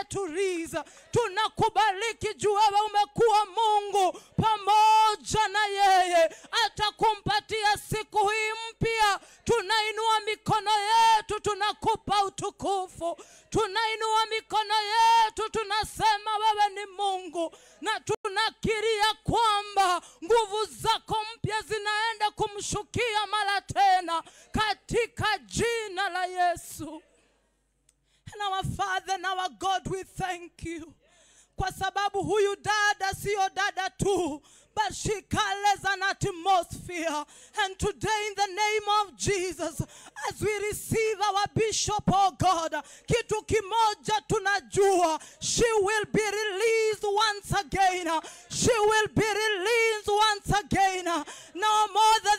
yetu Liz. Tunakubariki juu wewe umekuwa Mungu pamoja na yeye. Atakumpatia siku hii mpya. Tunainua mikono yetu, tunakupa utukufu. Tunainua mikono yetu, tunasema wewe ni Mungu. Na tunakiria kwamba nguvu zako mpya zinaenda kumshukia mara tena katika jina la Yesu. And our Father and our God, we thank you. Kwa sababu huyu dada sio dada tu, but she carries an atmosphere. And today in the name of Jesus, as we receive our bishop, oh God, kitu kimoja tunajua, she will be released once again. She will be released once again. No more than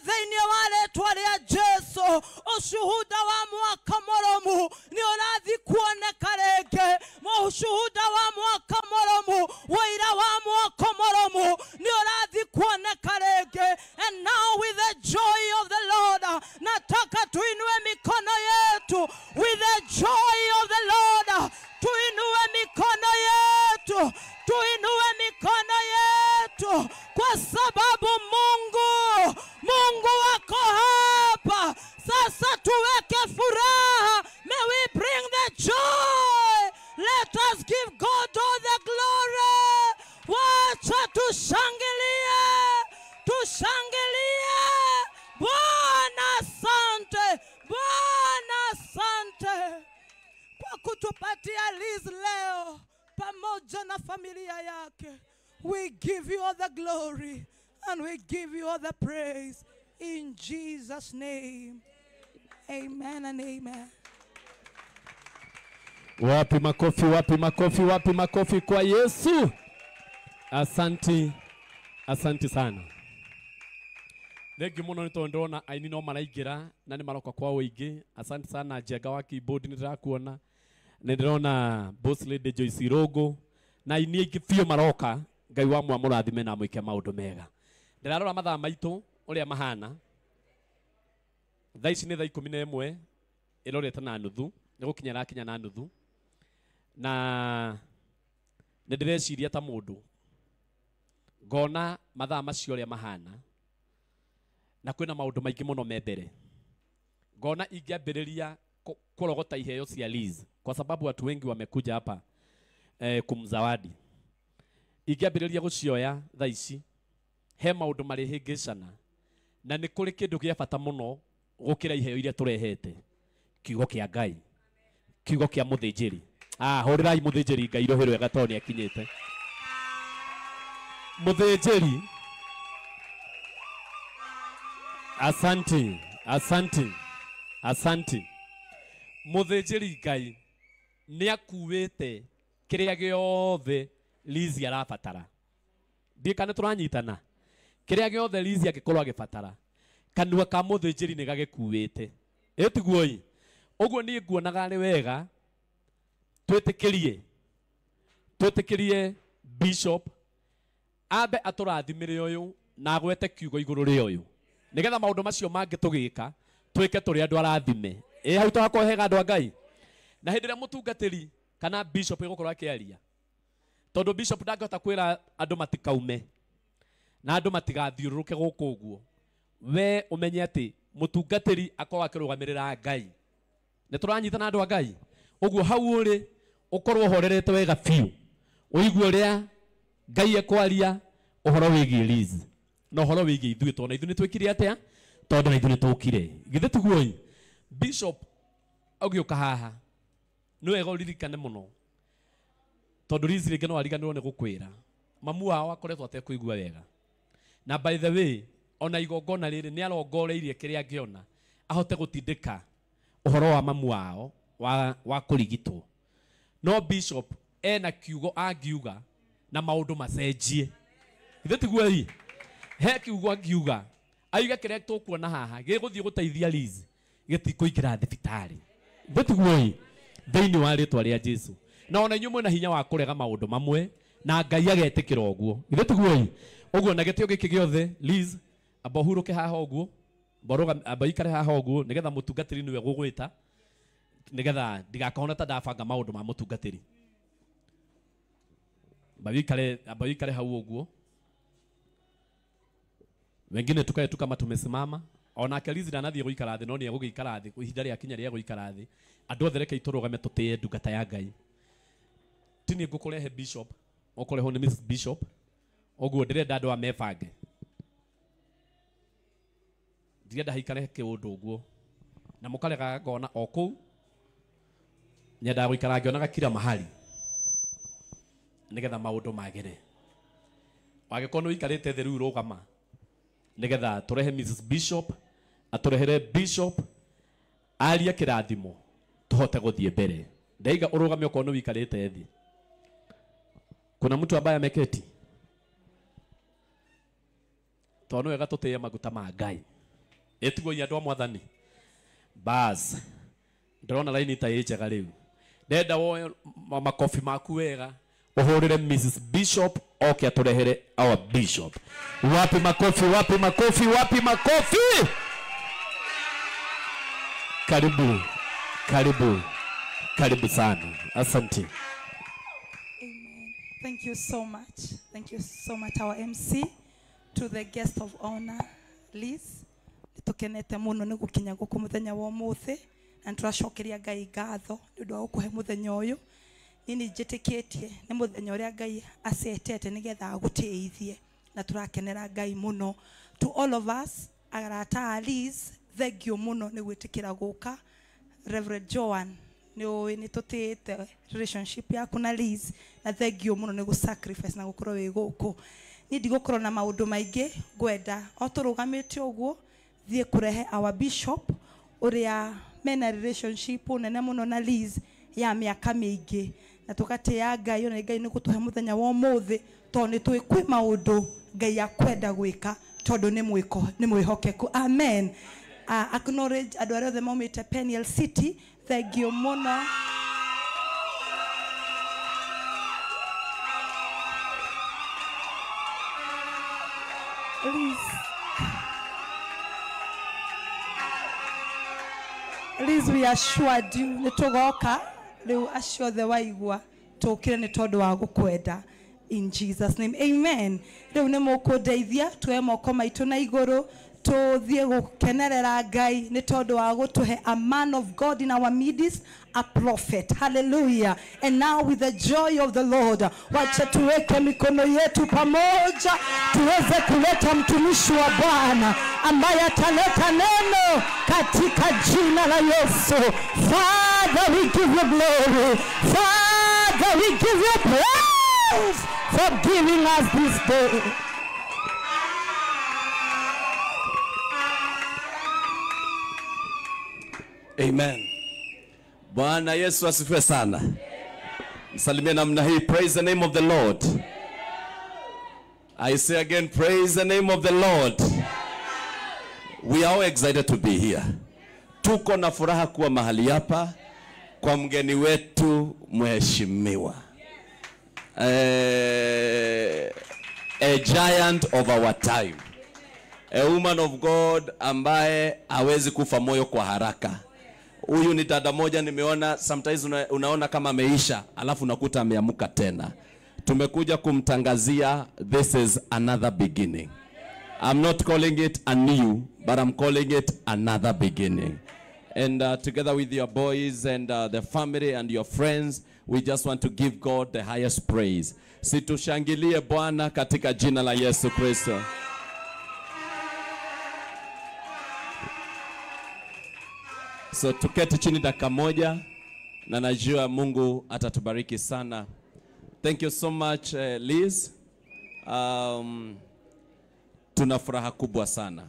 wale twalia Jesu, ushuhuda wa mwaka moromu, ni oradhi kuoneka rege, ushuhuda wa mwaka moromu, waira wa mwaka moromu, ni oradhi kuoneka rege. And now with the joy of the Lord, nataka tuinue mikono yetu. With the joy of the Lord, tuinue mikono yetu. Tuinue mikono yetu. Kwa sababu Mungu wako hapa. Sasa tuweke furaha. May we bring the joy. Let us give God all the glory. Wacha tushangilie. Tushangilie. Bwana asante. Bwana asante kwa kutupatia Liz leo pamoja na familia yake. We give you all the glory and we give you all the praise in Jesus' name. Amen and amen. Wapi makofi, wapi makofi, wapi makofi kwa Yesu. Asante. Asante sana. Thegi muno nitondona aini no maraigira na ni maroka kwa wiki. Asante sana Jega wa keyboard nitirakuona. Ndirona Boss Lady Joyce Rogo na aini ingifio maroka Ngai wa mwamurathime na mwike maundu mega. Ndirarora mathaa maitu uria mahana. Thaa ici ni thaa 11 irorete na nuthu, nigukinyara kinya na nuthu. Na ndireciria ta mundu ngona mathaa macio uria mahana. Na kwina maundu maingi muno membere. Ngona ingiambiriria kurogota iheo cia Liz kwa sababu watu wengi wamekuja hapa kumzawadi. Ingiambiriria gucioya thaa ici. He maundu mari hingicana. Na ni kuri kindu gia bata muno gukira iheo iria turehete. Kiugo kia Ngai. Kiugo kia muthinjiri. Horirai muthinjiri Ngai rohero wega toni akinyite. Muthinjiri. Asante, asante, asante. Muthinjiri Ngai ni akuwete kiria giothe Liz arabatara. Ndikane turanyitana. Kiria giothe Liz agikorwo agibatara. Kanua ka muthinjiri ni gagikuwete. Etiguoi. Oguo ni nguonaga ari wega twitikirie bishop abe aturathimire uyu na agwete kiugo iguru ri uyu. Nigetha maundu macio mangi tugika twike turi andu arathime. Hau twakohega andu a Ngai. Na hindi ria mutungatiri kana bishop igukorwo akiaria. Tondu bishop ndangihota kwira andu matikaume. Na andu matigathiururuke guku uguo. We umenye ati mutungatiri akorwo akirugamirira Ngai. Ni turanyitana andu a Ngai. Uguo hau uri ukorwo horerete wega fiu. Uigwe ria Ngai ekwaria uhoro wigie Liz. No horo wigie ithuĩ tondũ ithuĩ nĩtwĩkire atia tondũ ithuĩ nĩtũkire githĩ tiguoi. Bishop agĩũka haha nĩ wega ũririkane mũno tondũ Liz rĩngĩ no ariganĩrwo nĩ gũkwĩra mamu wao akoretwo atekũigua wega. Na by the way ona igongona rĩrĩ nĩ arongoreirie kĩrĩa angĩona ahote gũtindĩka ũhoro wa mamu wao wa kũrigitwo. No bishop ena kiugo angiuga na maũndũ macenjie. Githĩ tiguoi. He kiugo angiuga aiga kĩrĩa tũkuona haha gĩgũthiĩ gũteithia Liz gĩtikũingĩra thibitari. Gĩtiguoi thĩinĩ wa rĩtwa rĩa Jesu. Na ona inyuĩ mwĩna hinya wa kũrega maũndũ mamwe na Ngai agetĩkĩra ũguo. Gĩtiguoi. Ũguo na gĩtĩo gĩkĩ gĩothe Liz amba hurũke haha ũguo. Amba ikare haha ũguo nĩgetha mũtungatĩri nĩwe gũgwĩta nĩgetha ndigakahona ta ndabanga maũndũ ma mũtungatĩri. Bayikale hau uguo. Wengine tukae tu kama tumesimama. Ona Liz ndanathie guikara thi no ni egugikara thi ihinda ria kinya ria guikara thi. Andu othe reke iturugame tutie ndungata ya Ngai. Tini ngukurehe bishop, ukureho ni Mrs Bishop. Oguo ndirenda andu amebange. Ndirenda haikare kiundu uguo. Na mukarega ngona o kuu. Nyenda guikara ngionaga kila mahali. Nigetha maundu magere. Wagikorwo wikarite thi riu rugama. Nigetha turehe Mrs Bishop, aturehere Bishop aria kirathimo tuhote guthie mbere. Ndaiga urugame ukono wikarite thi. Kuna mtu ambaye ameketi. Tono wega tutie maguta ma Ngai. Etugo yandu mwathani. Bas. Ndrona line ta yechega riu. Ndenda wo makofi maku wega. Uhurire Mrs Bishop oke aturehere our Bishop. Wapi makofi, wapi makofi, wapi makofi. Karibu. Karibu. Karibu sana. Asante. Amen. Thank you so much. Thank you so much our MC, to the guest of honor Liz. Tukenete muno ni gukinya guku muthenya wa muthi na turacokeria Ngai ngatho ni undu wa gukuhe muthenya uyu. Nini njitikitie ni muthenya uria Ngai acetete nigetha agutithie na turakenera Ngai muno. To all of us agarata Liz, thank you muno ni gwitikira guka. Reverend Joan ni tutite relationship yaku na Liz, na thank you muno ni gu sacrifice na gukorwo wi guku. Ni ndigukorwo na maundu maingi gwenda o turugamite uguo thie kurehe our Bishop uria mena relationship nene muno na Liz ya miaka mingi, na tukatia Ngai ona Ngai ni gutuhe muthenya wa umuthi to ni twi kwi maundu Ngai akwenda gwika tondu ni mwiko ni mwihokeku. Amen. Acknowledge andu aria othe maumite Peniel City, thank you muno. Liz, we assured you nitugoka riu acio the waigua tukire ni tondu wa gukwenda in Jesus name. Amen. Riu ni mukundeithia tuwe moko maitu na iguru tuthie gukenerera Ngai ni tondu wa gutuhe a man of God in our midst, a prophet. Hallelujah. And now with the joy of the Lord, wacha tuweke mikono yetu pamoja tuweze kuleta mtumishi wa Bwana ambaye ataleta neno katika jina la Yesu. Father, we give you glory. Father, we give you praise for giving us this day. Amen. Bwana Yesu asifiwe sana. Msalimie namna hii. Praise the name of the Lord. I say again, praise the name of the Lord. We are all excited to be here. Tuko na furaha kuwa mahali hapa kwa mgeni wetu mheshimiwa. A giant of our time. A woman of God ambaye hawezi kufa moyo kwa haraka. Huyu ni dada moja nimeona sometimes unaona kama ameisha alafu unakuta ameamuka tena. Tumekuja kumtangazia this is another beginning. I'm not calling it a new, but I'm calling it another beginning. And together with your boys and the family and your friends, we just want to give God the highest praise. Situshangilie Bwana katika jina la Yesu Kristo. So tuketi chini dakika moja na najua Mungu atatubariki sana. Thank you so much Liz. Tuna furaha kubwa sana.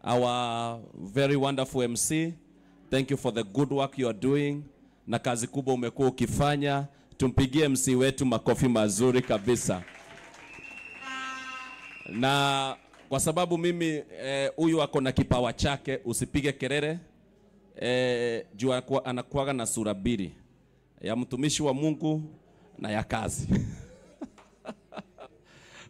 Our very wonderful MC, thank you for the good work you are doing. Na kazi kubwa umekuwa ukifanya. Tumpigie MC wetu makofi mazuri kabisa. Na kwa sababu mimi huyu ako na kipawa chake, usipige kelele. Jua anakuaga na sura mbili, ya mtumishi wa Mungu na ya kazi.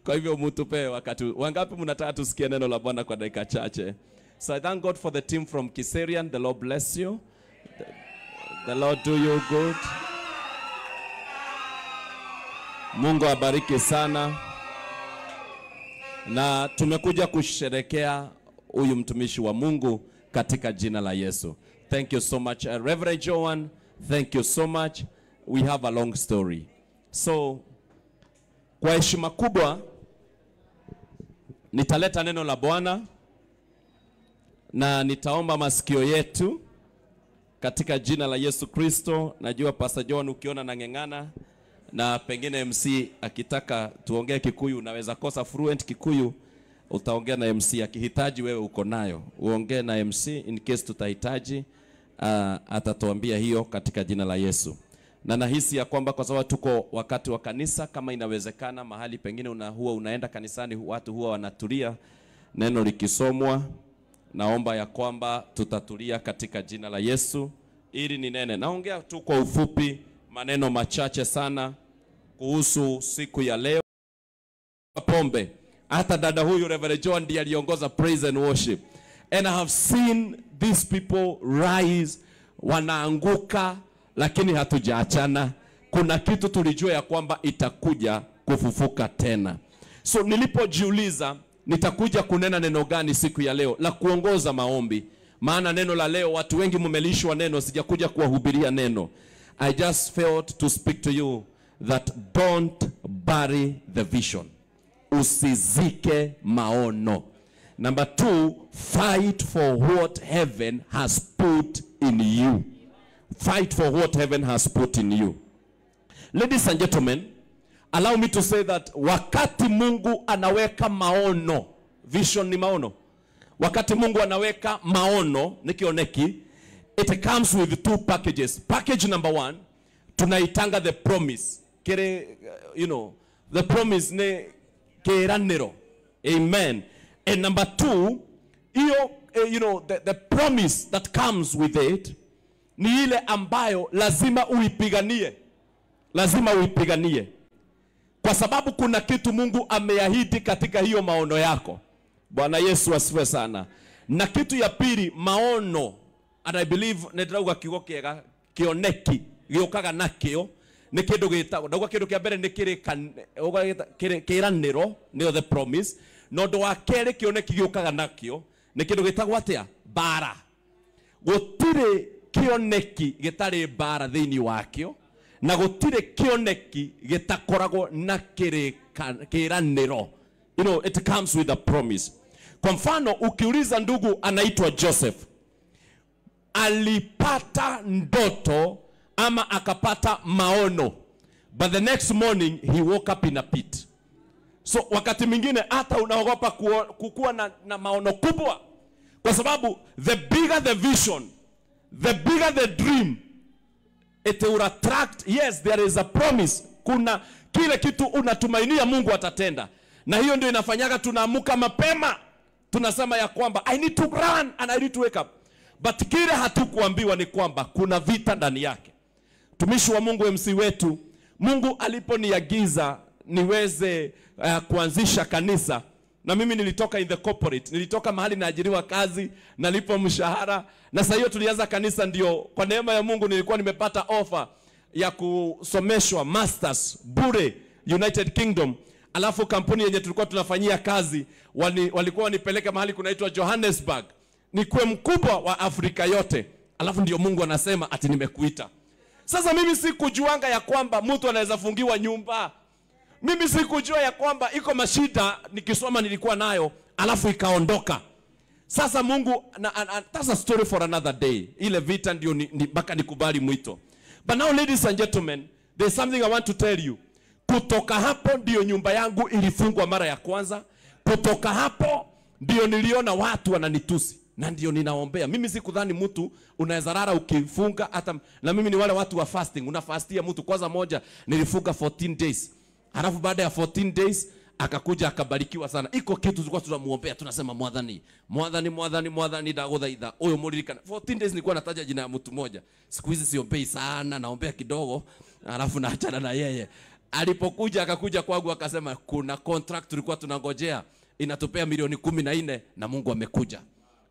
Kwa hivyo mtupe wakati. Wangapi mnataka tusikie neno la Bwana kwa dakika chache? So I thank God for the team from Kiserian. The Lord bless you. The Lord do you good. Mungu abariki sana. Na tumekuja kusherekea huyu mtumishi wa Mungu katika jina la Yesu. Thank you so much. Reverend Joan, thank you so much. We have a long story. So, kwa heshima kubwa, nitaleta neno la Bwana na nitaomba masikio yetu katika jina la Yesu Kristo. Najua Pastor John ukiona nangengana na pengine MC akitaka tuongee Kikuyu, unaweza kosa fluent Kikuyu, utaongea na MC. Akihitaji wewe uko nayo, uongee na MC in case tutahitaji, atatuambia hiyo katika jina la Yesu. Na nahisi ya kwamba kwa sababu tuko wakati wa kanisa, kama inawezekana mahali pengine unaenda kanisani watu huwa wanatulia neno likisomwa, naomba ya kwamba tutatulia katika jina la Yesu ili ninene. Naongea tu kwa ufupi maneno machache sana kuhusu siku ya leo. Pombe, hata dada huyu Reverend John ndiye aliongoza praise and worship, and I have seen these people rise, wanaanguka, lakini hatujaachana. Kuna kitu tulijua ya kwamba itakuja kufufuka tena. So nilipojiuliza nitakuja kunena neno gani siku ya leo, la kuongoza maombi, maana neno la leo watu wengi mumelishwa neno, sijakuja kuwahubiria neno. I just felt to speak to you that don't bury the vision. Usizike maono. Number 2, fight for what heaven has put in you. Fight for what heaven has put in you. Ladies and gentlemen, allow me to say that wakati Mungu anaweka maono, vision ni maono. Wakati Mungu anaweka maono, nikioneki, it comes with 2 packages. Package number 1, tunaitanga the promise. Kere, the promise ne keranero. Amen. And number 2, the promise that comes with it, ni ile ambayo lazima uipiganie. Lazima uipiganie. Kwa sababu kuna kitu Mungu ameahidi katika hiyo maono yako. Bwana Yesu asifiwe sana. Na kitu ya pili, maono, and I believe nedrauga kigo kiega kioneki giokaga nakio ni kindu gitagwo ndauga kindu kia mbere ni kiraniro ni the promise, no ndo wa kere kioneki giokaga nakio ni kindu gitagwo atia bara. Gutire kioneki gitari bara thiini wakio, na gutire kioneki gitakoragwo na kiraniro. It comes with a promise. Kwa mfano ukiuliza ndugu anaitwa Joseph, alipata ndoto ama akapata maono, but the next morning he woke up in a pit. So wakati mwingine hata unaogopa kukuwa na maono kubwa, kwa sababu the bigger the vision, the bigger the dream, it will attract. Yes, there is a promise. Kuna kile kitu unatumainia Mungu atatenda, na hiyo ndio inafanyaga tunaamuka mapema, tunasema ya kwamba I need to run and I need to wake up. But kile hatukuambiwa ni kwamba kuna vita ndani yake. Tumishi wa Mungu MC wetu, Mungu aliponiagiza niweze kuanzisha kanisa, na mimi nilitoka in the corporate, nilitoka mahali naajiriwa kazi, nalipo mshahara, na sasa hiyo tulianza kanisa. Ndio kwa neema ya Mungu nilikuwa nimepata offer ya kusomeshwa masters bure United Kingdom. Alafu kampuni yenye tulikuwa tunafanyia kazi walikuwa wanipeleka mahali kunaitwa Johannesburg, nikuwe mkubwa wa Afrika yote. Alafu ndio Mungu anasema ati nimekuita. Sasa mimi sikujuanga ya kwamba mtu anaweza fungiwa nyumba. Mimi sikujua ya kwamba iko mashida nikisoma nilikuwa nayo alafu ikaondoka. Sasa Mungu that's a story for another day. Ile vita ndio mpaka nikubali mwito. But now ladies and gentlemen, there's something I want to tell you. Kutoka hapo ndio nyumba yangu ilifungwa mara ya kwanza. Kutoka hapo ndio niliona watu wananitusi, na ndio ninaombea. Mimi sikudhani mtu unaweza rara ukifunga hata, na mimi ni wale watu wa fasting, unafastia mtu. Kwanza moja nilifunga 14 days. Halafu baada ya 14 days akakuja akabarikiwa sana. Iko kitu tulikuwa tunamuombea, tunasema mwadhani ndaguthaitha uyu muririkana. 14 days nilikuwa nataja jina ya mtu mmoja. Siku hizi siombei sana, naombea kidogo halafu naachana na yeye. Alipokuja akakuja kwangu akasema kuna contract tulikuwa tunangojea inatupea milioni 14 na Mungu amekuja.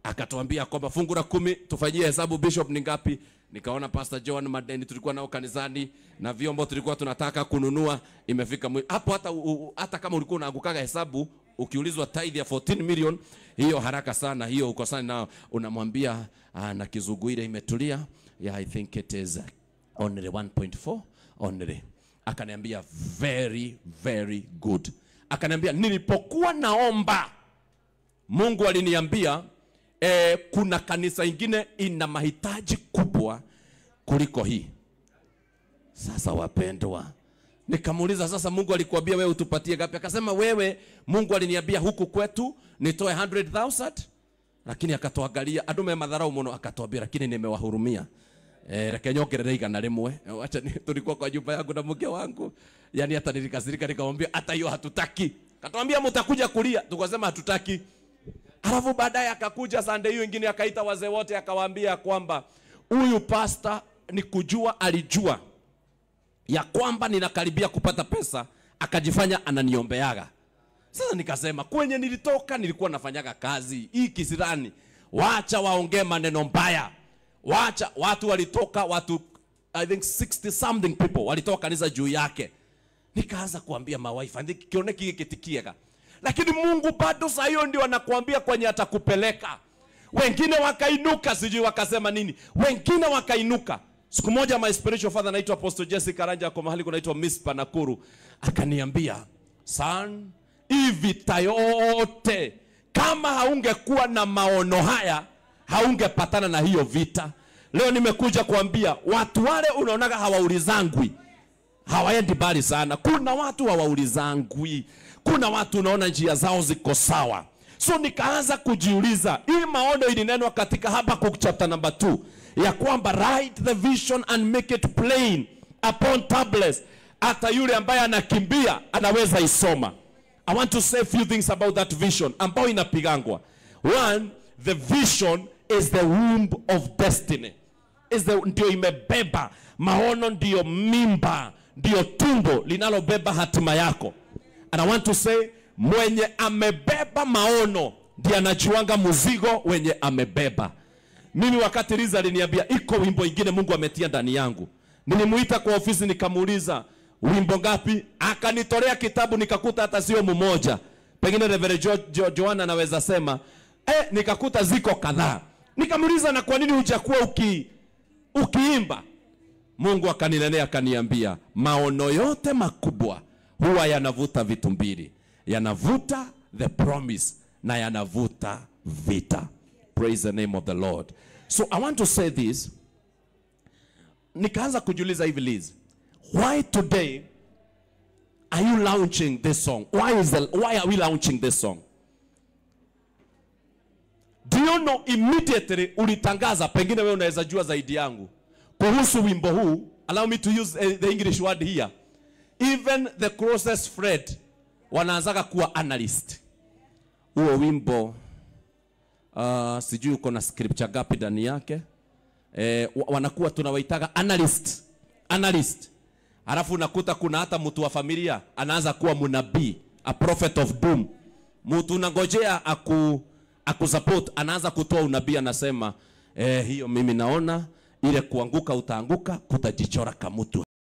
akatuambia kwamba fungu la 10 tufanyie hesabu bishop ni ngapi. Nikaona Pastor John madeni tulikuwa nao kanisani na vyombo tulikuwa tunataka kununua imefika hapo. Hata kama ulikuwa unaangukaga hesabu ukiulizwa tithe ya 14 million, hiyo haraka sana, hiyo uko sana na unamwambia na Kizungu ile imetulia, yeah, I think it is only 1.4 only. Akaniambia very very good. Akaniambia nilipokuwa naomba Mungu aliniambia kuna kanisa ingine ina mahitaji kubwa kuliko hii. Sasa wapendwa, nikamuuliza sasa Mungu alikuambia wewe utupatie gapi? Akasema wewe, Mungu aliniambia huku kwetu nitoe 100,000, lakini akatuangalia adume madharau muno, akatuambia lakini nimewahurumia. Reke nyongerere igana rimwe. Acha tulikuwa kwa nyumba yangu na mke wangu. Yani hata nilikasirika nikamwambia hata hiyo hatutaki. Akatuambia mtakuja kulia, tukasema hatutaki. Alafu baadaye akakuja Sunday hiyo nyingine akaita wazee wote akawaambia kwamba huyu pastor ni kujua alijua ya kwamba ninakaribia kupata pesa, akajifanya ananiombeaga. Sasa nikasema kwenye nilitoka nilikuwa nafanyaga kazi hii kisirani, waacha waongee maneno mbaya. Waacha watu walitoka, watu I think 60 something people walitoka kanisa juu yake. Nikaanza kuambia mawife I think kione kikitikiega. Lakini Mungu bado saa hiyo ndio anakuambia kwenye atakupeleka. Wengine wakainuka, sijui wakasema nini. Wengine wakainuka. Siku moja my spiritual father anaitwa Apostle Jesse Karanja kwa mahali kunaitwa Mispa Nakuru, akaniambia, "Son, hii vita yote kama haungekuwa na maono haya haungepatana na hiyo vita." Leo nimekuja kuambia watu wale unaonaga hawaulizangwi, hawaendi bali sana. Kuna watu hawaulizangwi. Kuna watu unaona njia zao ziko sawa. So nikaanza kujiuliza, hii maono ilinenwa katika Habakkuk chapter number 2 ya kwamba write the vision and make it plain upon tablets. Hata yule ambaye anakimbia anaweza isoma. I want to say a few things about that vision ambayo inapigangwa. One, the vision is the womb of destiny. Ndio imebeba maono, ndio mimba, ndio tumbo linalobeba hatima yako. And I want to say, mwenye amebeba maono ndiye anajuanga mzigo wenye amebeba. Mimi wakati Liza aliniambia iko wimbo ingine Mungu ametia ndani yangu, nilimuita kwa ofisi nikamuuliza wimbo ngapi, akanitolea kitabu nikakuta hata sio mmoja. Pengine Reverend Joanna anaweza sema nikakuta ziko kadhaa. Nikamuuliza na kwa nini hujakuwa ukiimba? Mungu akaninenea akaniambia maono yote makubwa huwa yanavuta vitu mbili, yanavuta the promise na yanavuta vita. Praise the name of the Lord. So I want to say this. Nikaanza kujiuliza hivi Liz, why today are you launching this song? Why are we launching this song? Do you know immediately ulitangaza, pengine wewe unaweza jua zaidi yangu kuhusu wimbo huu. Allow me to use the English word here. Even the closest friend wanaanzaga kuwa analyst. Huo wimbo sijui uko na scripture gapi ndani yake. Wanakuwa tunawaitaga analyst. Alafu unakuta kuna hata mtu wa familia anaanza kuwa munabii, a prophet of doom. Mtu unangojea akusupport anaanza kutoa unabii, anasema hiyo mimi naona ile kuanguka utaanguka, kutajichora kama mtu